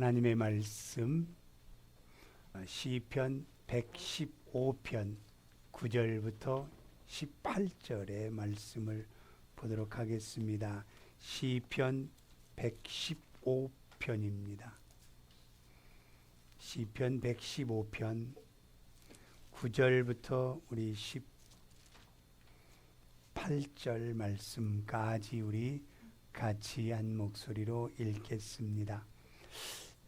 하나님의 말씀 시편 115편 9절부터 18절의 말씀을 보도록 하겠습니다. 시편 115편입니다. 시편 115편 9절부터 우리 18절 말씀까지 우리 같이 한 목소리로 읽겠습니다.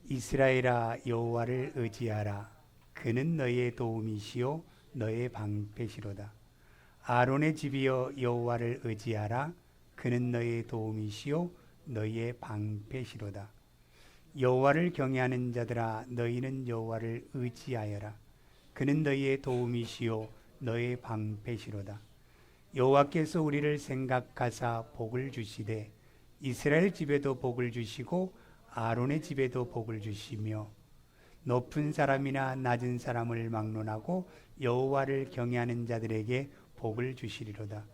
이스라엘아, 여호와를 의지하라. 그는 너의 도움이시요 너의 방패시로다. 아론의 집이여, 여호와를 의지하라. 그는 너의 도움이시요 너의 방패시로다. 여호와를 경외하는 자들아, 너희는 여호와를 의지하여라. 그는 너희의 도움이시요 너의 방패시로다. 여호와께서 우리를 생각하사 복을 주시되 이스라엘 집에도 복을 주시고 아론의 집에도 복을 주시며 높은 사람이나 낮은 사람을 막론하고 여호와를 경외하는 자들에게 복을 주시리로다.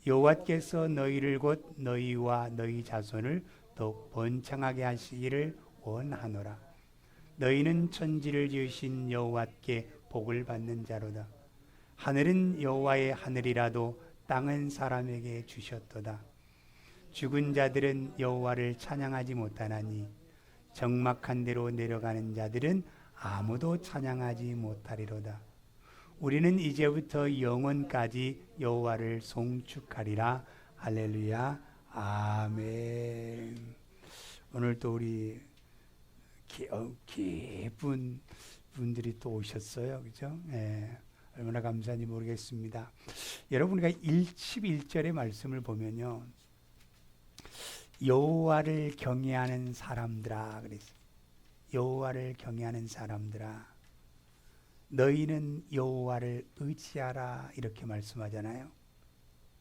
여호와께서 너희를 곧 너희와 너희 자손을 더욱 번창하게 하시기를 원하노라. 너희는 천지를 지으신 여호와께 복을 받는 자로다. 하늘은 여호와의 하늘이라도 땅은 사람에게 주셨도다. 죽은 자들은 여호와를 찬양하지 못하나니 적막한 데로 내려가는 자들은 아무도 찬양하지 못하리로다. 우리는 이제부터 영원까지 여호와를 송축하리라. 할렐루야. 아멘. 오늘 또 우리 기쁜 분들이 또 오셨어요. 그죠? 네. 얼마나 감사한지 모르겠습니다. 여러분, 우리가 11절의 말씀을 보면요, 여호와를 경외하는 사람들아 그랬어요. 여호와를 경외하는 사람들아, 너희는 여호와를 의지하라, 이렇게 말씀하잖아요.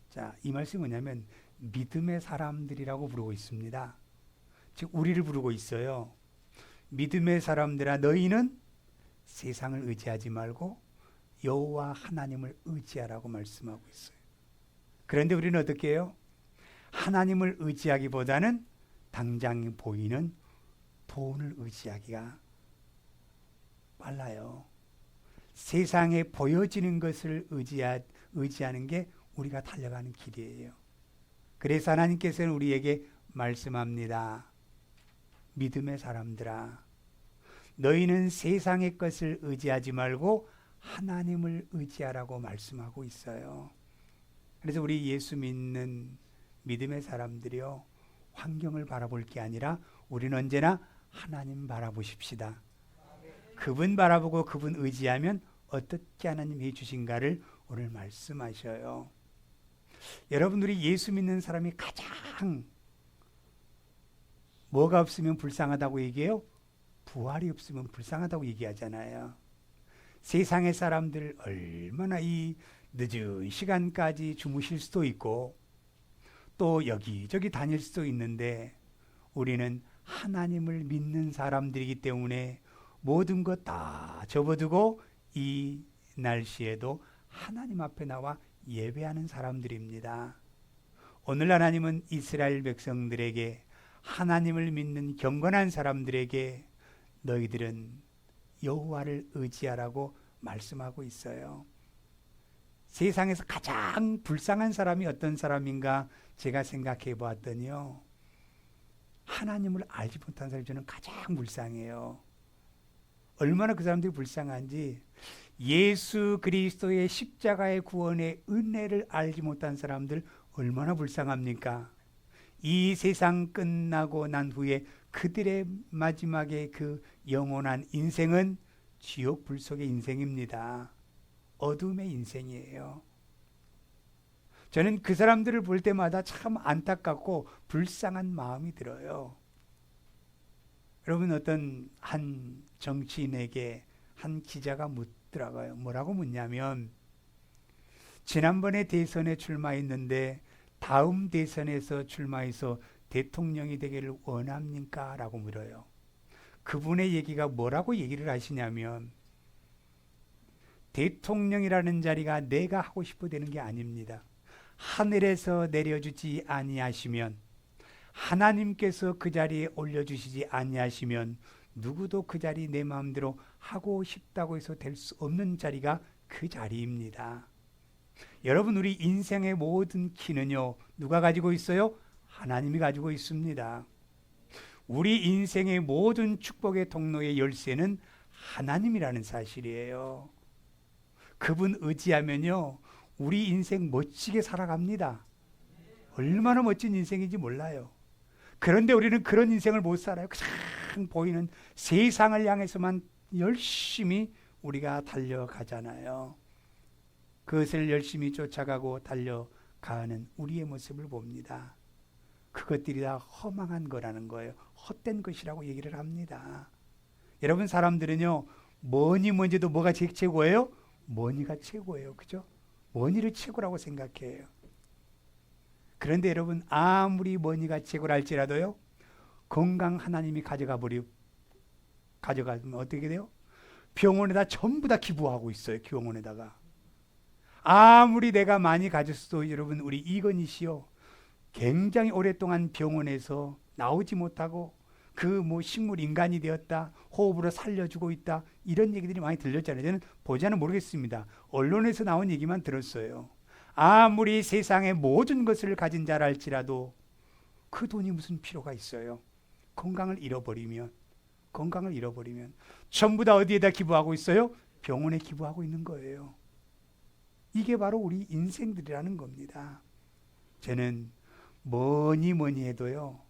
자, 이 말씀이 뭐냐면 믿음의 사람들이라고 부르고 있습니다. 즉 우리를 부르고 있어요. 믿음의 사람들아, 너희는 세상을 의지하지 말고 여호와 하나님을 의지하라고 말씀하고 있어요. 그런데 우리는 어떻게 해요? 하나님을 의지하기보다는 당장 보이는 돈을 의지하기가 빨라요. 세상에 보여지는 것을 의지하는 게 우리가 달려가는 길이에요. 그래서 하나님께서는 우리에게 말씀합니다. 믿음의 사람들아, 너희는 세상의 것을 의지하지 말고 하나님을 의지하라고 말씀하고 있어요. 그래서 우리 예수 믿는 믿음의 사람들이요, 환경을 바라볼 게 아니라 우리는 언제나 하나님 바라보십시다. 그분 바라보고 그분 의지하면 어떻게 하나님이 해주신가를 오늘 말씀하셔요. 여러분, 우리 예수 믿는 사람이 가장 뭐가 없으면 불쌍하다고 얘기해요? 부활이 없으면 불쌍하다고 얘기하잖아요. 세상의 사람들 얼마나 이 늦은 시간까지 주무실 수도 있고 또 여기저기 다닐 수도 있는데, 우리는 하나님을 믿는 사람들이기 때문에 모든 것 다 접어두고 이 날씨에도 하나님 앞에 나와 예배하는 사람들입니다. 오늘 하나님은 이스라엘 백성들에게, 하나님을 믿는 경건한 사람들에게 너희들은 여호와를 의지하라고 말씀하고 있어요. 세상에서 가장 불쌍한 사람이 어떤 사람인가 제가 생각해 보았더니요, 하나님을 알지 못한 사람이 저는 가장 불쌍해요. 얼마나 그 사람들이 불쌍한지, 예수 그리스도의 십자가의 구원의 은혜를 알지 못한 사람들 얼마나 불쌍합니까? 이 세상 끝나고 난 후에 그들의 마지막에 그 영원한 인생은 지옥 불 속의 인생입니다. 어둠의 인생이에요. 저는 그 사람들을 볼 때마다 참 안타깝고 불쌍한 마음이 들어요. 여러분, 어떤 한 정치인에게 한 기자가 묻더라고요. 뭐라고 묻냐면, 지난번에 대선에 출마했는데 다음 대선에서 출마해서 대통령이 되기를 원합니까? 라고 물어요. 그분의 얘기가 뭐라고 얘기를 하시냐면, 대통령이라는 자리가 내가 하고 싶어 되는 게 아닙니다. 하늘에서 내려주지 아니하시면, 하나님께서 그 자리에 올려주시지 아니하시면 누구도 그 자리 내 마음대로 하고 싶다고 해서 될 수 없는 자리가 그 자리입니다. 여러분, 우리 인생의 모든 키는요, 누가 가지고 있어요? 하나님이 가지고 있습니다. 우리 인생의 모든 축복의 통로의 열쇠는 하나님이라는 사실이에요. 그분 의지하면요, 우리 인생 멋지게 살아갑니다. 얼마나 멋진 인생인지 몰라요. 그런데 우리는 그런 인생을 못 살아요. 그냥 보이는 세상을 향해서만 열심히 우리가 달려가잖아요. 그것을 열심히 쫓아가고 달려가는 우리의 모습을 봅니다. 그것들이 다 허망한 거라는 거예요. 헛된 것이라고 얘기를 합니다. 여러분, 사람들은요, 뭐니 뭐니도 뭐가 제일 최고예요? 뭐니가 최고예요. 그죠? 뭐니를 최고라고 생각해요. 그런데 여러분, 아무리 뭐니가 최고라 할지라도요, 건강 하나님이 가져가면 어떻게 돼요? 병원에다 전부 다 기부하고 있어요. 병원에다가. 아무리 내가 많이 가졌어도 여러분, 우리 이건희 씨요, 굉장히 오랫동안 병원에서 나오지 못하고 그 뭐 식물 인간이 되었다, 호흡으로 살려주고 있다, 이런 얘기들이 많이 들렸잖아요. 저는 보지는 모르겠습니다. 언론에서 나온 얘기만 들었어요. 아무리 세상의 모든 것을 가진 자라 할지라도 그 돈이 무슨 필요가 있어요? 건강을 잃어버리면 전부 다 어디에다 기부하고 있어요? 병원에 기부하고 있는 거예요. 이게 바로 우리 인생들이라는 겁니다. 저는 뭐니 해도요,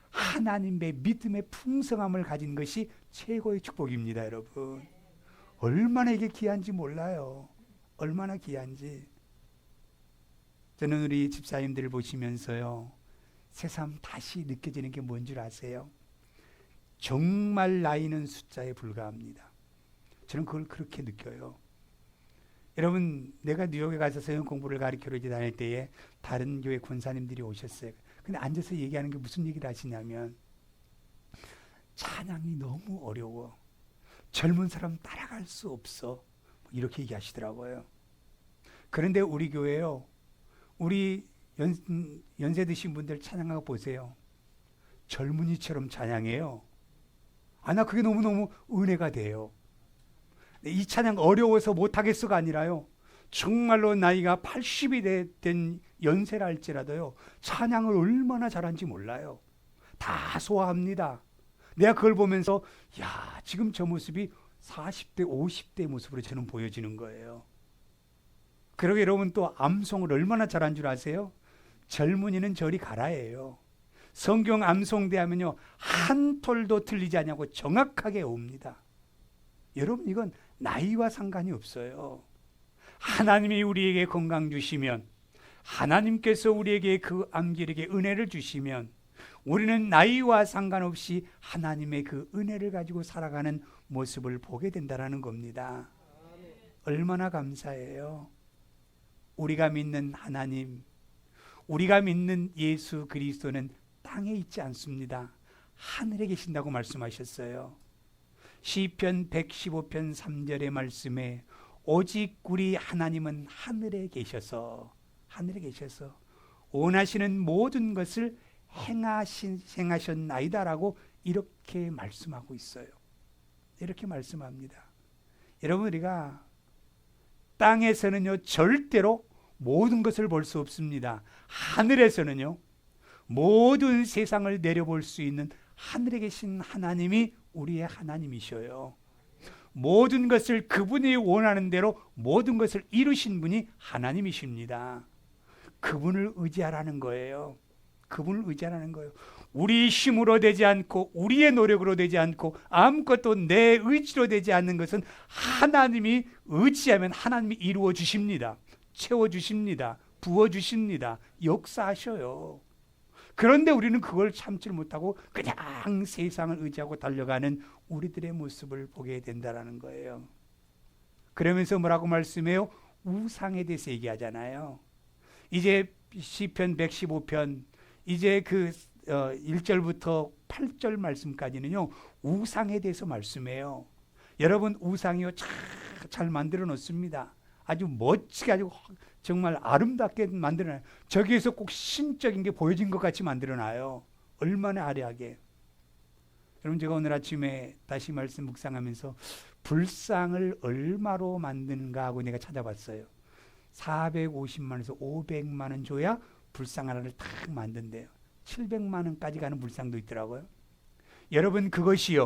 하나님의 믿음의 풍성함을 가진 것이 최고의 축복입니다. 여러분, 얼마나 이게 귀한지 몰라요. 얼마나 귀한지. 저는 우리 집사님들 보시면서요, 새삼 다시 느껴지는 게 뭔 줄 아세요? 정말 나이는 숫자에 불과합니다. 저는 그걸 그렇게 느껴요. 여러분, 내가 뉴욕에 가서 서영 공부를 가르치러 이제 다닐 때에 다른 교회 권사님들이 오셨어요. 근데 앉아서 얘기하는 게 무슨 얘기를 하시냐면, 찬양이 너무 어려워. 젊은 사람 따라갈 수 없어. 이렇게 얘기하시더라고요. 그런데 우리 교회요, 우리 연세 드신 분들 찬양하고 보세요. 젊은이처럼 찬양해요. 나 그게 너무너무 은혜가 돼요. 이 찬양 어려워서 못하겠어가 아니라요, 정말로 나이가 80이 된 연세라 할지라도요, 찬양을 얼마나 잘하는지 몰라요. 다 소화합니다. 내가 그걸 보면서, 야, 지금 저 모습이 40대, 50대 모습으로 저는 보여지는 거예요. 그리고 여러분, 또 암송을 얼마나 잘한 줄 아세요? 젊은이는 저리 가라예요. 성경 암송대 하면요, 한 톨도 틀리지 않냐고 정확하게 옵니다. 여러분, 이건 나이와 상관이 없어요. 하나님이 우리에게 건강 주시면, 하나님께서 우리에게 그 암길에게 은혜를 주시면, 우리는 나이와 상관없이 하나님의 그 은혜를 가지고 살아가는 모습을 보게 된다는 겁니다. 얼마나 감사해요. 우리가 믿는 하나님, 우리가 믿는 예수 그리스도는 땅에 있지 않습니다. 하늘에 계신다고 말씀하셨어요. 시편 115편 3절의 말씀에, 오직 우리 하나님은 하늘에 계셔서 원하시는 모든 것을 행하셨나이다라고 이렇게 말씀하고 있어요. 이렇게 말씀합니다. 여러분, 우리가 땅에서는요, 절대로 모든 것을 볼 수 없습니다. 하늘에서는요, 모든 세상을 내려볼 수 있는 하늘에 계신 하나님이 우리의 하나님이셔요. 모든 것을 그분이 원하는 대로 모든 것을 이루신 분이 하나님이십니다. 그분을 의지하라는 거예요. 그분을 의지하라는 거예요. 우리 힘으로 되지 않고 우리의 노력으로 되지 않고 아무것도 내 의지로 되지 않는 것은 하나님이 의지하면 하나님이 이루어 주십니다. 채워 주십니다. 부어 주십니다. 역사하셔요. 그런데 우리는 그걸 참지를 못하고 그냥 세상을 의지하고 달려가는 우리들의 모습을 보게 된다는 거예요. 그러면서 뭐라고 말씀해요? 우상에 대해서 얘기하잖아요. 이제 시편 115편 이제 그 1절부터 8절 말씀까지는요, 우상에 대해서 말씀해요. 여러분, 우상이요, 잘 만들어 놓습니다. 아주 멋지게, 아주 정말 아름답게 만들어놔요. 저기에서 꼭 신적인 게 보여진 것 같이 만들어놔요. 얼마나 아리하게. 여러분, 제가 오늘 아침에 다시 말씀 묵상하면서 불상을 얼마로 만드는가 하고 내가 찾아봤어요. 450만 원에서 500만 원 줘야 불상 하나를 딱 만든대요. 700만 원까지 가는 불상도 있더라고요. 여러분, 그것이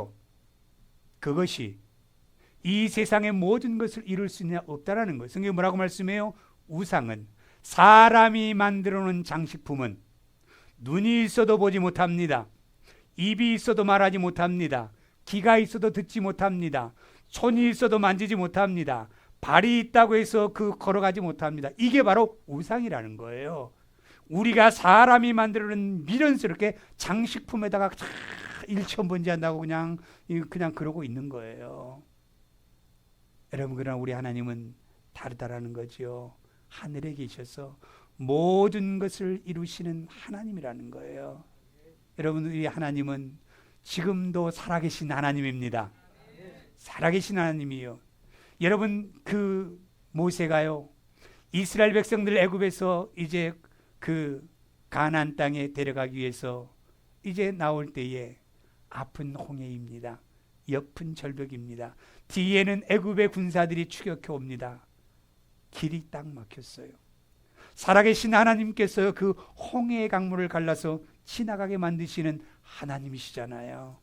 이 세상의 모든 것을 이룰 수 있냐 없다라는 거예요. 성경이 뭐라고 말씀해요? 우상은, 사람이 만들어 놓은 장식품은 눈이 있어도 보지 못합니다. 입이 있어도 말하지 못합니다. 귀가 있어도 듣지 못합니다. 손이 있어도 만지지 못합니다. 발이 있다고 해서 걸어가지 못합니다. 이게 바로 우상이라는 거예요. 우리가 사람이 만들어낸 미련스럽게 장식품에다가 일천번지한다고 그냥 그러고 있는 거예요. 여러분, 그러나 우리 하나님은 다르다라는 거죠. 하늘에 계셔서 모든 것을 이루시는 하나님이라는 거예요. 여러분, 우리 하나님은 지금도 살아계신 하나님입니다. 살아계신 하나님이요. 여러분, 그 모세가요, 이스라엘 백성들 애굽에서 이제 그 가나안 땅에 데려가기 위해서 이제 나올 때에 앞은 홍해입니다. 옆은 절벽입니다. 뒤에는 애굽의 군사들이 추격해 옵니다. 길이 딱 막혔어요. 살아계신 하나님께서 그 홍해의 강물을 갈라서 지나가게 만드시는 하나님이시잖아요.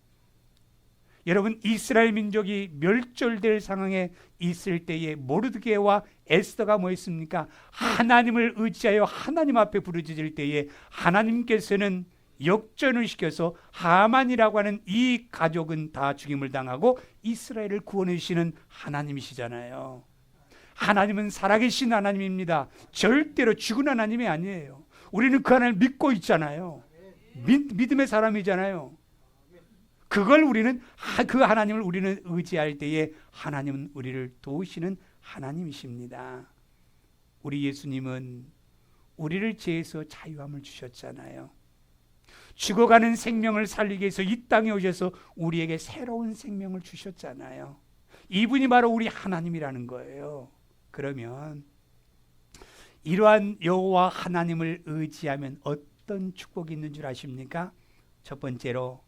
여러분, 이스라엘 민족이 멸절될 상황에 있을 때에 모르드게와 에스더가 뭐 했습니까? 하나님을 의지하여 하나님 앞에 부르짖을 때에 하나님께서는 역전을 시켜서 하만이라고 하는 이 가족은 다 죽임을 당하고 이스라엘을 구원해 주시는 하나님이시잖아요. 하나님은 살아계신 하나님입니다. 절대로 죽은 하나님이 아니에요. 우리는 그 하나님을 믿고 있잖아요. 믿음의 사람이잖아요. 그걸 우리는, 그 하나님을 우리는 의지할 때에 하나님은 우리를 도우시는 하나님이십니다. 우리 예수님은 우리를 죄에서 자유함을 주셨잖아요. 죽어가는 생명을 살리기 위해서 이 땅에 오셔서 우리에게 새로운 생명을 주셨잖아요. 이분이 바로 우리 하나님이라는 거예요. 그러면 이러한 여호와 하나님을 의지하면 어떤 축복이 있는 줄 아십니까? 첫 번째로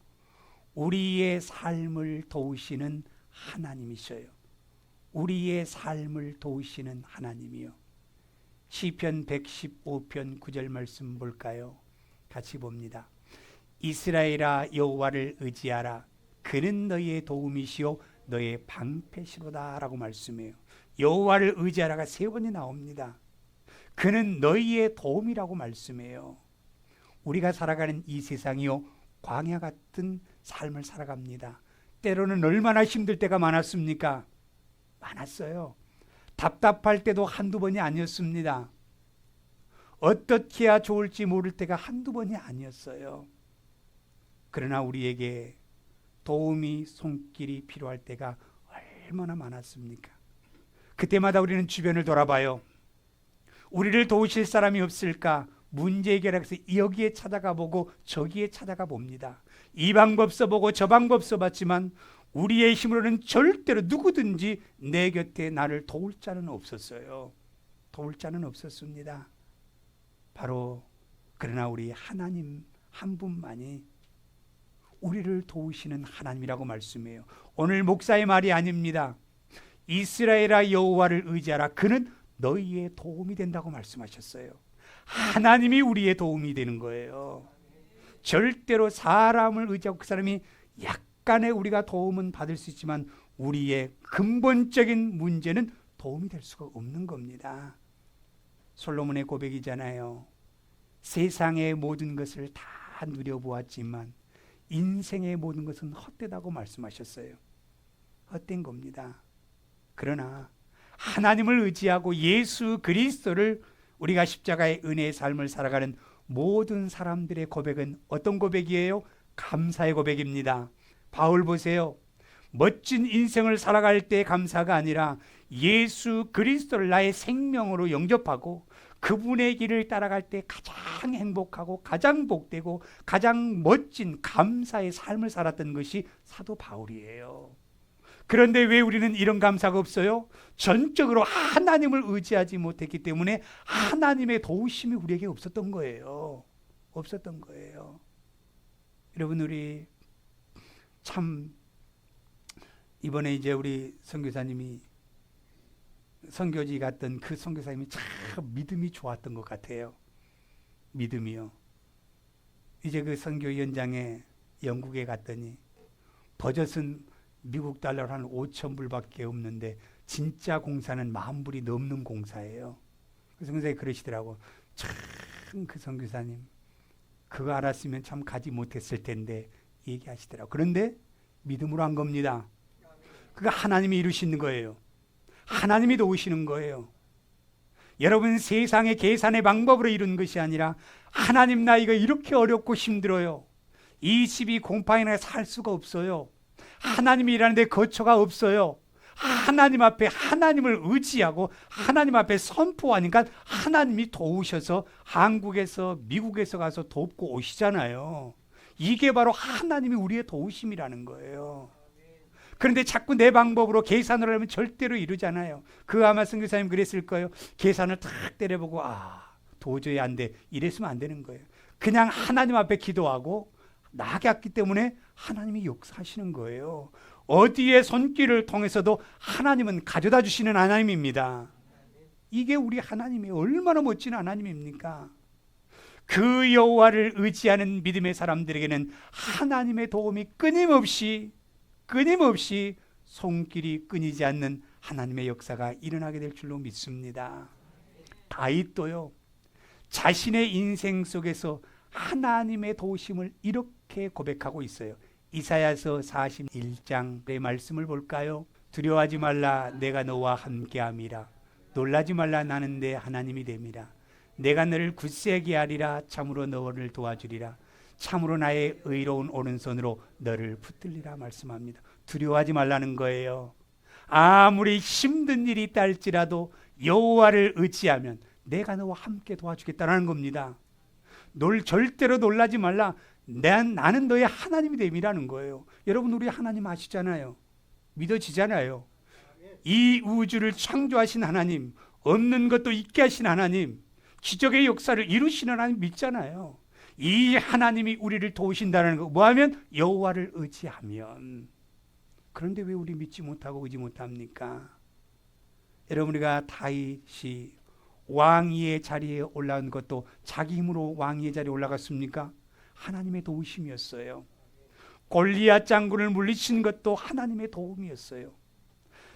우리의 삶을 도우시는 하나님이셔요. 우리의 삶을 도우시는 하나님이요. 시편 115편 9절 말씀 볼까요? 같이 봅니다. 이스라엘아, 여호와를 의지하라. 그는 너희의 도움이시요 너의 방패시로다 라고 말씀해요. 여호와를 의지하라가 3번이 나옵니다. 그는 너희의 도움이라고 말씀해요. 우리가 살아가는 이 세상이요, 광야 같은 삶을 살아갑니다. 때로는 얼마나 힘들 때가 많았습니까? 많았어요. 답답할 때도 한두 번이 아니었습니다. 어떻게 해야 좋을지 모를 때가 한두 번이 아니었어요. 그러나 우리에게 도움이 손길이 필요할 때가 얼마나 많았습니까? 그때마다 우리는 주변을 돌아봐요. 우리를 도우실 사람이 없을까? 문제 해결해서 여기에 찾아가 보고 저기에 찾아가 봅니다. 이 방법 써보고 저 방법 써봤지만 우리의 힘으로는 절대로 누구든지 내 곁에 나를 도울 자는 없었어요. 도울 자는 없었습니다. 바로 그러나 우리 하나님 한 분만이 우리를 도우시는 하나님이라고 말씀해요. 오늘 목사의 말이 아닙니다. 이스라엘아, 여호와를 의지하라. 그는 너희의 도움이 된다고 말씀하셨어요. 하나님이 우리의 도움이 되는 거예요. 절대로 사람을 의지하고 그 사람이 약간의 우리가 도움은 받을 수 있지만 우리의 근본적인 문제는 도움이 될 수가 없는 겁니다. 솔로몬의 고백이잖아요. 세상의 모든 것을 다 누려보았지만 인생의 모든 것은 헛되다고 말씀하셨어요. 헛된 겁니다. 그러나 하나님을 의지하고 예수 그리스도를 우리가 십자가의 은혜의 삶을 살아가는 모든 사람들의 고백은 어떤 고백이에요? 감사의 고백입니다. 바울 보세요. 멋진 인생을 살아갈 때 감사가 아니라 예수 그리스도를 나의 생명으로 영접하고 그분의 길을 따라갈 때 가장 행복하고 가장 복되고 가장 멋진 감사의 삶을 살았던 것이 사도 바울이에요. 그런데 왜 우리는 이런 감사가 없어요? 전적으로 하나님을 의지하지 못했기 때문에 하나님의 도우심이 우리에게 없었던 거예요. 없었던 거예요. 여러분, 우리 참 이번에 이제 우리 선교사님이 선교지 갔던 그 선교사님이 참 믿음이 좋았던 것 같아요. 믿음이요. 이제 그 선교 현장에 영국에 갔더니 버젓은 미국 달러로 한 5,000불밖에 없는데 진짜 공사는 10,000불이 넘는 공사예요. 그래서 선교사님이 그러시더라고. 참 그 선교사님 그거 알았으면 참 가지 못했을 텐데 얘기하시더라고. 그런데 믿음으로 한 겁니다. 그거 하나님이 이루시는 거예요. 하나님이 도우시는 거예요. 여러분 세상의 계산의 방법으로 이룬 것이 아니라 하나님 나 이거 이렇게 어렵고 힘들어요. 이 집이 곰팡이나 살 수가 없어요. 하나님이 일하는데 거처가 없어요. 하나님 앞에 하나님을 의지하고 하나님 앞에 선포하니까 하나님이 도우셔서 한국에서 미국에서 가서 돕고 오시잖아요. 이게 바로 하나님이 우리의 도우심이라는 거예요. 그런데 자꾸 내 방법으로 계산을 하면 절대로 이루잖아요. 그 아마 선교사님 그랬을 거예요. 계산을 탁 때려보고 도저히 안 돼. 이랬으면 안 되는 거예요. 그냥 하나님 앞에 기도하고 나갔기 때문에 하나님이 역사하시는 거예요. 어디에 손길을 통해서도 하나님은 가져다 주시는 하나님입니다. 이게 우리 하나님이 얼마나 멋진 하나님입니까? 그 여호와를 의지하는 믿음의 사람들에게는 하나님의 도움이 끊임없이 손길이 끊이지 않는 하나님의 역사가 일어나게 될 줄로 믿습니다. 다윗도요, 자신의 인생 속에서 하나님의 도우심을 이렇게 고백하고 있어요. 이사야서 41장의 말씀을 볼까요? 두려워하지 말라, 내가 너와 함께함이라. 놀라지 말라, 나는 내 하나님이 됨이라. 내가 너를 굳세게 하리라. 참으로 너를 도와주리라. 참으로 나의 의로운 오른손으로 너를 붙들리라 말씀합니다. 두려워하지 말라는 거예요. 아무리 힘든 일이 있다 할지라도 여호와를 의지하면 내가 너와 함께 도와주겠다는 겁니다. 절대로 놀라지 말라. 나는 너의 하나님이 됨이라는 거예요. 여러분 우리 하나님 아시잖아요. 믿어지잖아요. 이 우주를 창조하신 하나님, 없는 것도 있게 하신 하나님, 기적의 역사를 이루시는 하나님 믿잖아요. 이 하나님이 우리를 도우신다는 거 뭐하면? 여호와를 의지하면. 그런데 왜 우리 믿지 못하고 의지 못합니까? 여러분 우리가 다윗이 왕위의 자리에 올라온 것도 자기 힘으로 왕위의 자리에 올라갔습니까? 하나님의 도우심이었어요. 골리앗 장군을 물리친 것도 하나님의 도움이었어요.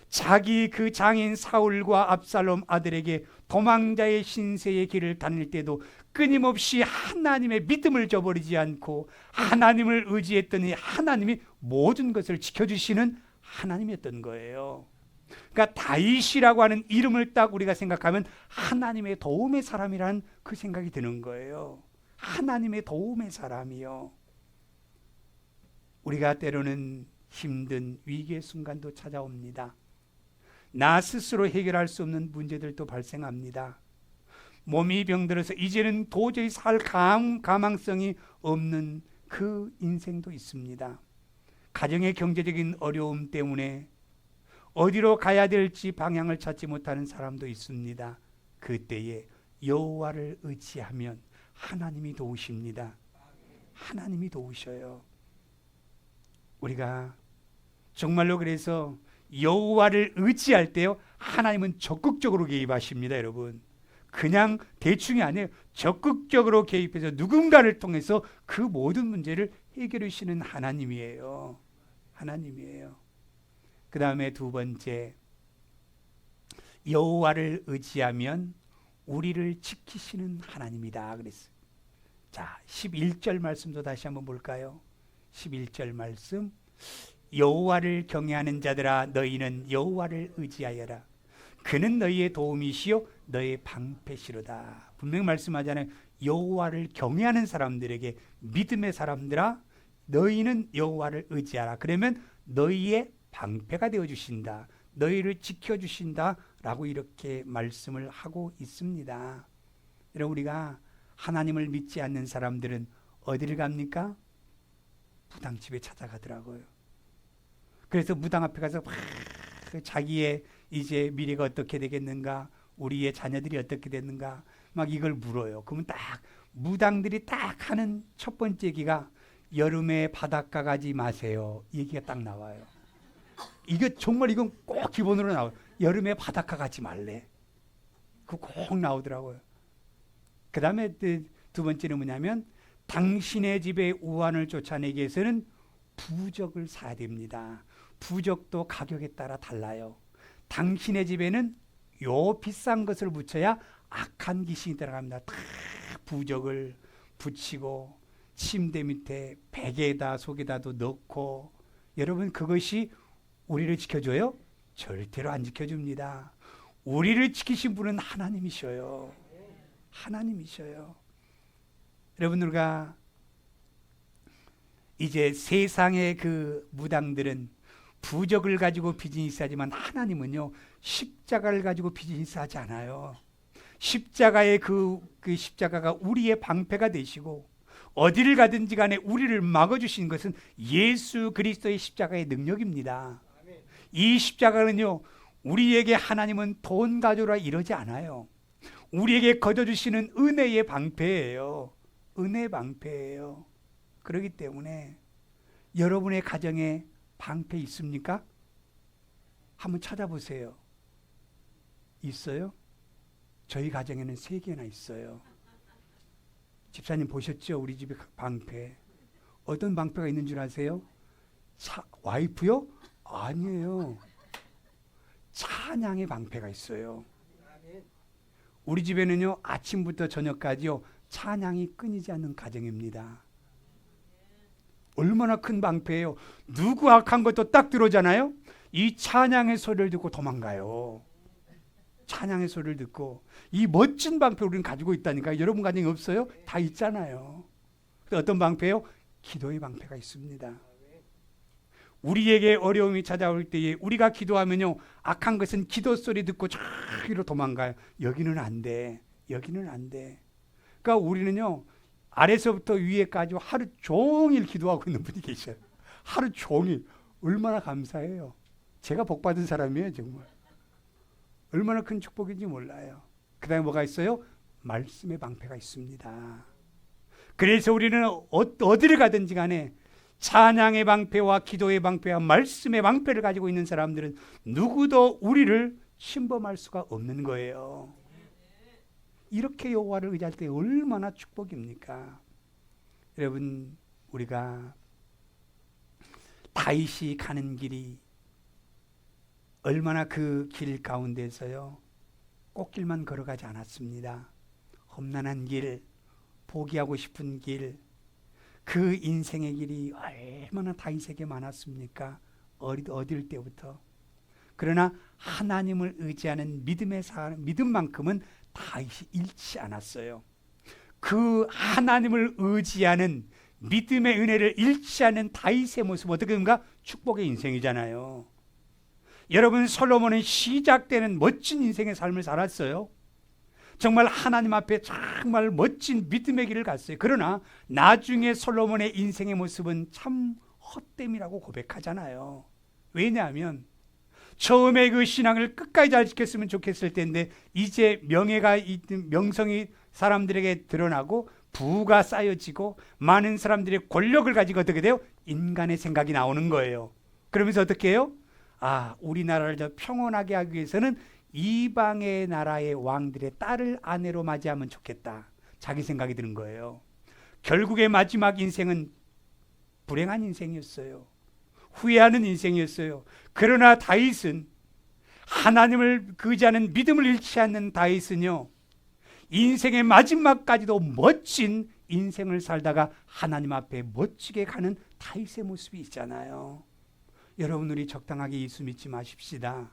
자기 그 장인 사울과 압살롬 아들에게 도망자의 신세의 길을 다닐 때도 끊임없이 하나님의 믿음을 저버리지 않고 하나님을 의지했더니 하나님이 모든 것을 지켜주시는 하나님이었던 거예요. 그러니까 다윗이라고 하는 이름을 딱 우리가 생각하면 하나님의 도움의 사람이라는 그 생각이 드는 거예요. 하나님의 도움의 사람이요. 우리가 때로는 힘든 위기의 순간도 찾아옵니다. 나 스스로 해결할 수 없는 문제들도 발생합니다. 몸이 병들어서 이제는 도저히 살 가망성이 없는 그 인생도 있습니다. 가정의 경제적인 어려움 때문에 어디로 가야 될지 방향을 찾지 못하는 사람도 있습니다. 그때에 여호와를 의지하면 하나님이 도우십니다. 하나님이 도우셔요. 우리가 정말로 그래서 여호와를 의지할 때요, 하나님은 적극적으로 개입하십니다. 여러분 그냥 대충이 아니에요. 적극적으로 개입해서 누군가를 통해서 그 모든 문제를 해결해 주시는 하나님이에요. 하나님이에요. 그 다음에 두 번째, 여호와를 의지하면 우리를 지키시는 하나님이다 그랬어요. 자, 11절 말씀도 다시 한번 볼까요? 11절 말씀, 여호와를 경외하는 자들아 너희는 여호와를 의지하여라. 그는 너희의 도움이시요 너의 방패시로다. 분명히 말씀하잖아요. 여호와를 경외하는 사람들에게, 믿음의 사람들아 너희는 여호와를 의지하라. 그러면 너희의 방패가 되어주신다, 너희를 지켜주신다 라고 이렇게 말씀을 하고 있습니다. 여러분 우리가 하나님을 믿지 않는 사람들은 어디를 갑니까? 무당집에 찾아가더라고요. 그래서 무당 앞에 가서 막 자기의 이제 미래가 어떻게 되겠는가, 우리의 자녀들이 어떻게 됐는가 막 이걸 물어요. 그러면 딱 무당들이 딱 하는 첫 번째 얘기가 여름에 바닷가 가지 마세요. 얘기가 딱 나와요. 이게 정말 이건 꼭 기본으로 나와요. 여름에 바닷가 가지 말래. 그거 꼭 나오더라고요. 그 다음에 두 번째는 뭐냐면 당신의 집에 우환을 쫓아내기 위해서는 부적을 사야 됩니다. 부적도 가격에 따라 달라요. 당신의 집에는 요 비싼 것을 붙여야 악한 귀신이 들어갑니다. 다 부적을 붙이고 침대 밑에 베개에다 속에다도 넣고, 여러분 그것이 우리를 지켜줘요? 절대로 안 지켜줍니다. 우리를 지키신 분은 하나님이셔요. 하나님이셔요. 여러분, 우리가 이제 세상의 그 무당들은 부적을 가지고 비즈니스 하지만 하나님은요 십자가를 가지고 비즈니스 하지 않아요. 십자가의 그 십자가가 우리의 방패가 되시고 어디를 가든지 간에 우리를 막아주신 것은 예수 그리스도의 십자가의 능력입니다. 이 십자가는요 우리에게 하나님은 돈 가져라 이러지 않아요. 우리에게 거둬주시는 은혜의 방패예요. 은혜 방패예요. 그렇기 때문에 여러분의 가정에 방패 있습니까? 한번 찾아보세요. 있어요? 저희 가정에는 3개나 있어요. 집사님 보셨죠? 우리 집에 방패. 어떤 방패가 있는 줄 아세요? 와이프요? 아니에요. 찬양의 방패가 있어요. 우리 집에는요 아침부터 저녁까지요 찬양이 끊이지 않는 가정입니다. 얼마나 큰 방패예요. 누구 악한 것도 딱 들어오잖아요. 이 찬양의 소리를 듣고 도망가요. 찬양의 소리를 듣고. 이 멋진 방패 우리는 가지고 있다니까. 여러분 가정에 없어요? 다 있잖아요. 어떤 방패요? 기도의 방패가 있습니다. 우리에게 어려움이 찾아올 때에 우리가 기도하면요 악한 것은 기도 소리 듣고 저기로 도망가요. 여기는 안 돼. 여기는 안 돼. 그러니까 우리는요 아래서부터 위에까지 하루 종일 기도하고 있는 분이 계셔요. 하루 종일. 얼마나 감사해요. 제가 복받은 사람이에요. 정말 얼마나 큰 축복인지 몰라요. 그 다음에 뭐가 있어요? 말씀의 방패가 있습니다. 그래서 우리는 어디를 가든지 간에 찬양의 방패와 기도의 방패와 말씀의 방패를 가지고 있는 사람들은 누구도 우리를 침범할 수가 없는 거예요. 이렇게 여호와를 의지할 때 얼마나 축복입니까? 여러분, 우리가 다윗이 가는 길이 얼마나 그 길 가운데서요 꽃길만 걸어가지 않았습니다. 험난한 길, 포기하고 싶은 길, 그 인생의 길이 얼마나 다윗에게 많았습니까? 어릴 때부터. 그러나 하나님을 의지하는 믿음만큼은 다윗이 잃지 않았어요. 그 하나님을 의지하는 믿음의 은혜를 잃지 않는 다윗의 모습, 어떻게 보면 축복의 인생이잖아요. 여러분, 솔로몬은 시작되는 멋진 인생의 삶을 살았어요. 정말 하나님 앞에 정말 멋진 믿음의 길을 갔어요. 그러나 나중에 솔로몬의 인생의 모습은 참 헛됨이라고 고백하잖아요. 왜냐하면 처음에 그 신앙을 끝까지 잘 지켰으면 좋겠을 텐데 이제 명성이 사람들에게 드러나고 부가 쌓여지고 많은 사람들의 권력을 가지고 어떻게 돼요? 인간의 생각이 나오는 거예요. 그러면서 어떻게 해요? 우리나라를 더 평온하게 하기 위해서는 이방의 나라의 왕들의 딸을 아내로 맞이하면 좋겠다. 자기 생각이 드는 거예요. 결국의 마지막 인생은 불행한 인생이었어요. 후회하는 인생이었어요. 그러나 다윗은 하나님을 의지하는 믿음을 잃지 않는 다윗은요 인생의 마지막까지도 멋진 인생을 살다가 하나님 앞에 멋지게 가는 다윗의 모습이 있잖아요. 여러분, 우리 적당하게 예수 믿지 마십시다.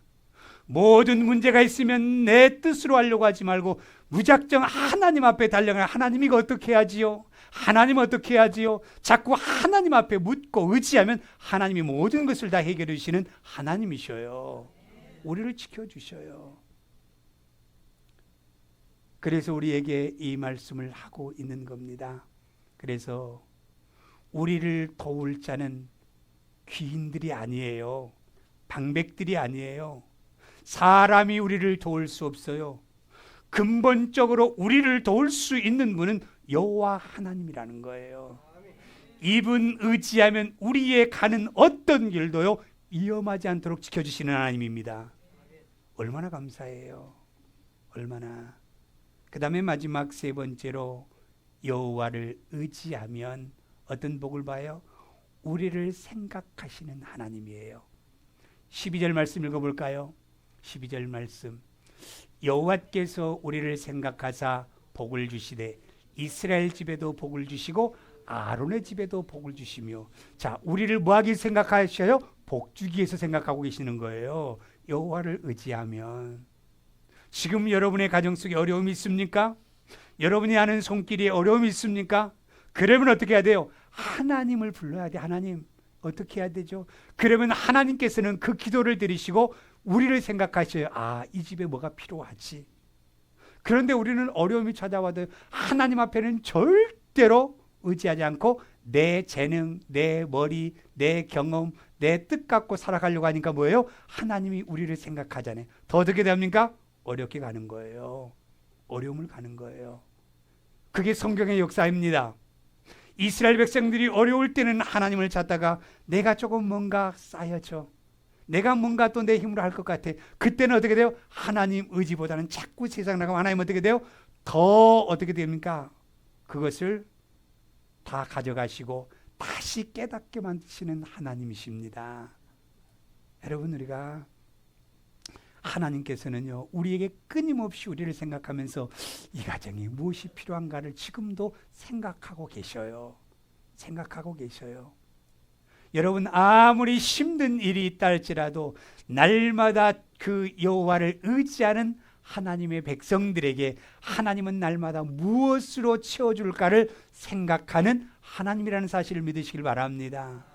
모든 문제가 있으면 내 뜻으로 하려고 하지 말고 무작정 하나님 앞에 달려가. 하나님 이거 어떻게 하지요? 하나님 어떻게 하지요? 자꾸 하나님 앞에 묻고 의지하면 하나님이 모든 것을 다 해결해 주시는 하나님이셔요. 우리를 지켜주셔요. 그래서 우리에게 이 말씀을 하고 있는 겁니다. 그래서 우리를 도울 자는 귀인들이 아니에요. 방백들이 아니에요. 사람이 우리를 도울 수 없어요. 근본적으로 우리를 도울 수 있는 분은 여호와 하나님이라는 거예요. 이분 의지하면 우리의 가는 어떤 길도요 위험하지 않도록 지켜주시는 하나님입니다. 얼마나 감사해요. 얼마나. 그 다음에 마지막 세 번째로 여호와를 의지하면 어떤 복을 봐요? 우리를 생각하시는 하나님이에요. 12절 말씀 읽어볼까요? 12절 말씀. 여호와께서 우리를 생각하사 복을 주시되 이스라엘 집에도 복을 주시고 아론의 집에도 복을 주시며. 자, 우리를 뭐하기 생각하셔요? 복 주기 위해서 생각하고 계시는 거예요. 여호와를 의지하면. 지금 여러분의 가정 속에 어려움이 있습니까? 여러분이 하는 손길에 어려움이 있습니까? 그러면 어떻게 해야 돼요? 하나님을 불러야 돼. 하나님 어떻게 해야 되죠? 그러면 하나님께서는 그 기도를 들으시고 우리를 생각하셔요. 아, 이 집에 뭐가 필요하지. 그런데 우리는 어려움이 찾아와도 하나님 앞에는 절대로 의지하지 않고 내 재능, 내 머리, 내 경험, 내 뜻 갖고 살아가려고 하니까 뭐예요? 하나님이 우리를 생각하잖아요. 더 어떻게 됩니까? 어렵게 가는 거예요. 어려움을 가는 거예요. 그게 성경의 역사입니다. 이스라엘 백성들이 어려울 때는 하나님을 찾다가 내가 조금 뭔가 쌓여져. 내가 뭔가 또 내 힘으로 할 것 같아. 그때는 어떻게 돼요? 하나님 의지보다는 자꾸 세상 나가면 하나님 어떻게 돼요? 더 어떻게 됩니까? 그것을 다 가져가시고 다시 깨닫게 만드시는 하나님이십니다. 여러분, 우리가 하나님께서는요 우리에게 끊임없이 우리를 생각하면서 이 가정에 무엇이 필요한가를 지금도 생각하고 계셔요. 생각하고 계셔요. 여러분, 아무리 힘든 일이 있다 할지라도 날마다 그 여호와를 의지하는 하나님의 백성들에게 하나님은 날마다 무엇으로 채워줄까를 생각하는 하나님이라는 사실을 믿으시길 바랍니다.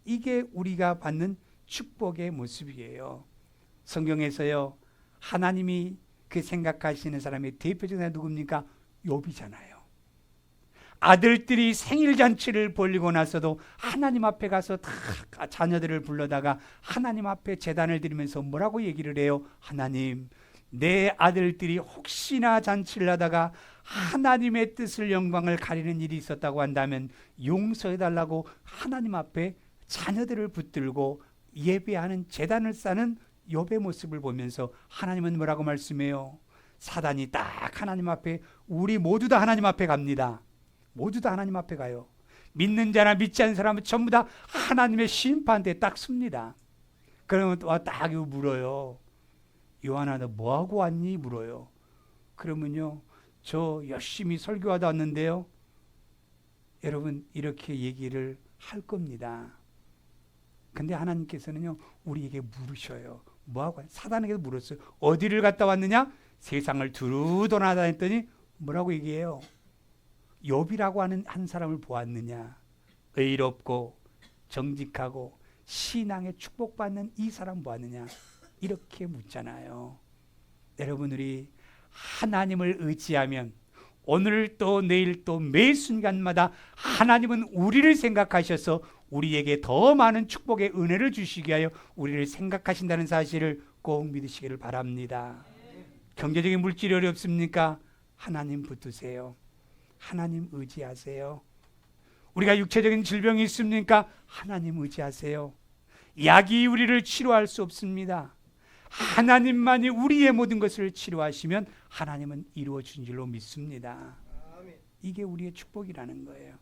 이게 우리가 받는 축복의 모습이에요. 성경에서요 하나님이 그 생각하시는 사람의 대표적인 사람이 누굽니까? 욥이잖아요. 아들들이 생일잔치를 벌리고 나서도 하나님 앞에 가서 다 자녀들을 불러다가 하나님 앞에 제단을 드리면서 뭐라고 얘기를 해요? 하나님, 내 아들들이 혹시나 잔치를 하다가 하나님의 뜻을 영광을 가리는 일이 있었다고 한다면 용서해달라고 하나님 앞에 자녀들을 붙들고 예배하는 제단을 쌓는 욥의 모습을 보면서 하나님은 뭐라고 말씀해요? 사단이 딱 하나님 앞에, 우리 모두 다 하나님 앞에 갑니다. 모두 다 하나님 앞에 가요. 믿는 자나 믿지 않는 사람은 전부 다 하나님의 심판대에 딱 섭니다. 그러면 딱 물어요. 요한아, 너 뭐하고 왔니? 물어요. 그러면요, 저 열심히 설교하다 왔는데요. 여러분, 이렇게 얘기를 할 겁니다. 근데 하나님께서는요 우리에게 물으셔요. 뭐하고? 사단에게도 물었어요. 어디를 갔다 왔느냐? 세상을 두루 돌아다녔더니 뭐라고 얘기해요? 욥이라고 하는 한 사람을 보았느냐? 의롭고 정직하고 신앙에 축복받는 이 사람 보았느냐? 이렇게 묻잖아요. 여러분, 우리 하나님을 의지하면 오늘 또 내일 또 매 순간마다 하나님은 우리를 생각하셔서 우리에게 더 많은 축복의 은혜를 주시기 위하여 우리를 생각하신다는 사실을 꼭 믿으시기를 바랍니다. 경제적인 물질이 어렵습니까? 하나님 붙드세요. 하나님 의지하세요. 우리가 육체적인 질병이 있습니까? 하나님 의지하세요. 약이 우리를 치료할 수 없습니다. 하나님만이 우리의 모든 것을 치료하시면 하나님은 이루어 주신 줄로 믿습니다. 이게 우리의 축복이라는 거예요.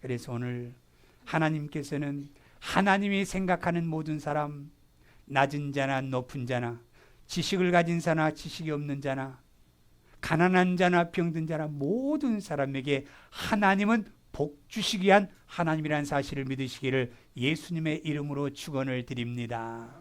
그래서 오늘 하나님께서는 하나님이 생각하는 모든 사람, 낮은 자나 높은 자나 지식을 가진 자나 지식이 없는 자나 가난한 자나 병든 자나 모든 사람에게 하나님은 복 주시기 위한 하나님이라는 사실을 믿으시기를 예수님의 이름으로 축원을 드립니다.